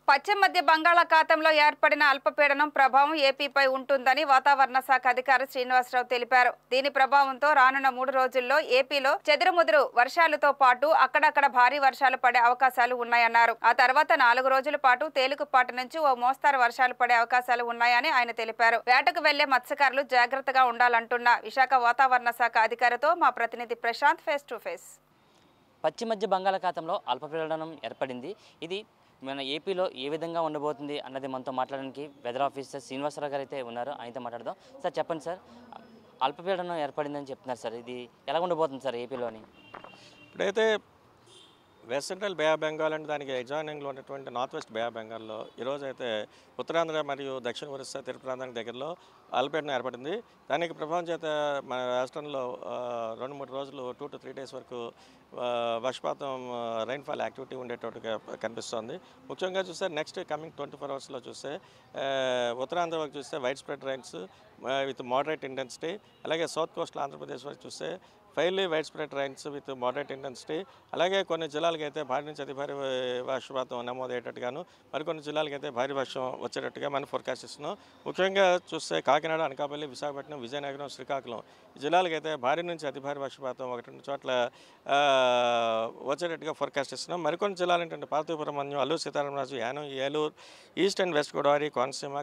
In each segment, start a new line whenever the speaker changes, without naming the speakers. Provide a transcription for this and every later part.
పశ్చిమ మధ్య బంగాళాఖాతంలో ఏర్పడిన అల్పపీడనం ప్రభావం ఏపీపై ఉంటుందని వాతావరణ శాఖ అధికారి శ్రీనివాసరావు తెలిపారు. దీని ప్రభావంతో రానున్న 3 రోజుల్లో ఏపీలో చెదురుముదురు వర్షాలతో పాటు అక్కడక్కడ భారీ వర్షాలు పడే అవకాశాలు ఉన్నాయన్నారు. ఆ తర్వాత 4 రోజుల పాటు తేలికపాటి నుంచి ఓ మోస్తరు వర్షాలు పడే అవకాశాలు ఉన్నాయని ఆయన తెలిపారు. వేటకు వెళ్లే మత్స్యకారులు జాగ్రత్తగా ఉండాలంటున్న విశాఖ వాతావరణ శాఖ అధికారితో మా ప్రతినిధి ప్రశాంత్ ఫేస్ టు ఫేస్.
పశ్చిమ మధ్య బంగాళాఖాతంలో అల్పపీడనం ఏర్పడింది. ఇది మన ఏపీలో ఏ విధంగా ఉండబోతుంది అన్నది మనతో మాట్లాడడానికి వెదర్ ఆఫీసర్ శ్రీనివాసరావు గారు అయితే ఉన్నారు. ఆయనతో మాట్లాడదాం. సార్ చెప్పండి సార్, అల్పపీడనం ఏర్పడిందని చెప్తున్నారు సార్, ఇది ఎలా ఉండబోతుంది సార్ ఏపీలోని?
ఇప్పుడైతే west central Bay of Bengal అంటే దానికి అడ్జాయినింగ్లో ఉన్నటువంటి నార్త్ వెస్ట్ బే ఆఫ్ బెంగాల్లో ఈరోజు అయితే ఉత్తరాంధ్ర మరియు దక్షిణ ఒరిస్సా తీర ప్రాంతానికి దగ్గరలో అల్పపీడనం ఏర్పడింది. దానికి ప్రభావం చేత మన రాష్ట్రంలో 2-3 రోజులు 2 to 3 days వరకు వర్షపాతం రైన్ఫాల్ యాక్టివిటీ ఉండేటట్టుగా కనిపిస్తోంది. ముఖ్యంగా చూస్తే నెక్స్ట్ కమింగ్ 24 hours చూస్తే ఉత్తరాంధ్ర వరకు చూస్తే wide spread rains with moderate intensity, అలాగే సౌత్ కోస్టల్ ఆంధ్రప్రదేశ్ వరకు చూస్తే fairly wide spread rains with moderate intensity, అలాగే కొన్ని జిల్లాలకు అయితే భారీ నుంచి అతి భారీ వర్షపాతం నమోదయ్యేటట్టుగాను, మరికొన్ని జిల్లాలకు అయితే భారీ వర్షం వచ్చేటట్టుగా మనం ఫోర్కాస్ట్ ఇస్తున్నాం. ముఖ్యంగా చూస్తే కాకినాడ, అనకాపల్లి, విశాఖపట్నం, విజయనగరం, శ్రీకాకుళం ఈ జిల్లాలకు అయితే భారీ నుంచి అతి భారీ వర్షపాతం 1-2 చోట్ల వచ్చేటట్టుగా ఫోర్కాస్ట్ ఇస్తున్నాం. మరికొన్ని జిల్లాలు ఏంటంటే Parvathipuram, Manyam, Alluri Sitaramaraju, Yanam, Eluru, east and west Godavari, Konaseema,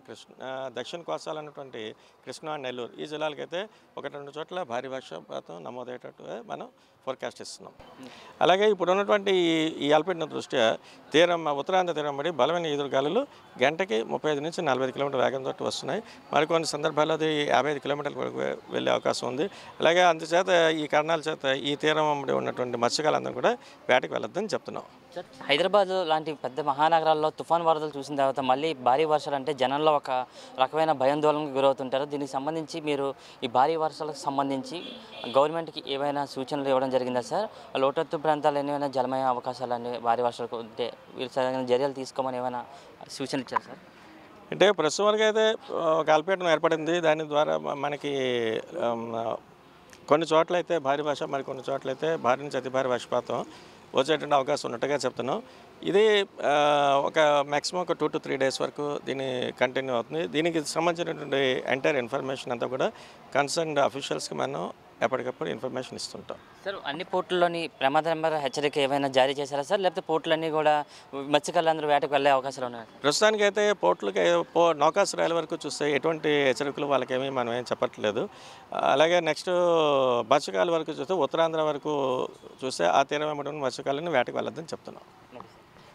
దక్షిణ కోస్తాలు అన్నటువంటి కృష్ణా, నెల్లూరు ఈ జిల్లాలకైతే 1-2 చోట్ల భారీ వర్షపాతం నమోదయ్యేటట్టుగా మనం ఫోర్కాస్ట్ ఇస్తున్నాం. అలాగే ఇప్పుడు ఉన్నటువంటి ఈ అల్పపీడనం దృష్ట్యా ఉత్తరాంధ్ర తీరం బడి బలమైన ఈదురుగాలులు గంటకి 35 నుంచి 45 కిలోమీటర్ల వేగంతో వస్తున్నాయి. మరికొన్ని సందర్భాల్లో అది 55 కిలోమీటర్ల వరకు వెళ్ళే అవకాశం ఉంది. అలాగే అందుచేత ఈ కారణాల చేత ఈ తీరం వెంబడి ఉన్నటువంటి మత్స్యకారులందరూ కూడా వేటకు వెళ్ళొద్దని చెప్తున్నాం.
హైదరాబాద్ లాంటి పెద్ద మహానగరాల్లో తుఫాన్ వరదలు చూసిన తర్వాత మళ్ళీ భారీ వర్షాలు అంటే జనంలో ఒక రకమైన భయాందోళనకు గురవుతుంటారు. దీనికి సంబంధించి మీరు ఈ భారీ వర్షాలకు సంబంధించి గవర్నమెంట్కి ఏమైనా సూచనలు ఇవ్వడం జరిగిందా సార్? లోతట్టు ప్రాంతాలు ఏమైనా జలమయ్యే అవకాశాలు అన్ని భారీ వర్షాలకు ఉంటే వీళ్ళు సరైన చర్యలు తీసుకోమని ఏమైనా సూచనలు ఇచ్చారు సార్?
అంటే ప్రస్తుతం వరకు అయితే ఒక అల్పపీడనం ఏర్పడింది. దాని ద్వారా మనకి కొన్ని చోట్ల అయితే భారీ వర్షం, మరి కొన్ని చోట్ల అయితే భారీ నుంచి అతి భారీ వర్షపాతం వచ్చేటువంటి అవకాశం ఉన్నట్టుగా చెప్తున్నాం. ఇది ఒక మ్యాక్సిమం ఒక 2 to 3 days వరకు దీన్ని కంటిన్యూ అవుతుంది. దీనికి సంబంధించినటువంటి ఎంటైర్ ఇన్ఫర్మేషన్ అంతా కూడా కన్సర్న్డ్ అఫీషియల్స్కి మనం ఎప్పటికప్పుడు ఇన్ఫర్మేషన్ ఇస్తుంటాం.
సార్ అన్ని పోర్టుల్లోని ప్రమాద హెచ్చరిక ఏమైనా జారీ చేశారా సార్, లేకపోతే పోర్టులన్నీ కూడా మత్స్యకారులందరూ వేటకు వెళ్ళే అవకాశాలు ఉన్నాయి?
ప్రస్తుతానికి అయితే పోర్టులకి నౌకాశ్రయాల వరకు చూస్తే ఎటువంటి హెచ్చరికలు వాళ్ళకేమీ మనం ఏం చెప్పట్లేదు. అలాగే నెక్స్ట్ మత్స్యకారుల వరకు చూస్తే ఉత్తరాంధ్ర వరకు చూస్తే ఆ తీరం వెంబడి మత్స్యకారులను వేటకు వెళ్ళొద్దని చెప్తున్నాం.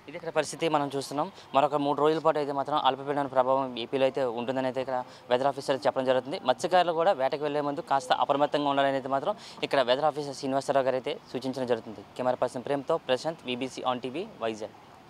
ఇది ఇక్కడ పరిస్థితి మనం చూస్తున్నాం. మరొక 3 రోజుల పాటు అయితే మాత్రం అల్పపీడన ప్రభావం ఏపీలో అయితే ఉంటుందని అయితే ఇక్కడ వెదర్ ఆఫీసర్ చెప్పడం జరుగుతుంది. మత్స్యకారులు కూడా వేటకు వెళ్లే ముందు కాస్త అప్రమత్తంగా ఉండాలని అయితే మాత్రం ఇక్కడ వెదర్ ఆఫీసర్ శ్రీనివాసరావు గారు అయితే సూచించడం జరుగుతుంది. కెమెరా పర్సన్ ప్రేమ్తో Prashanth, VBC on TV, Vizag.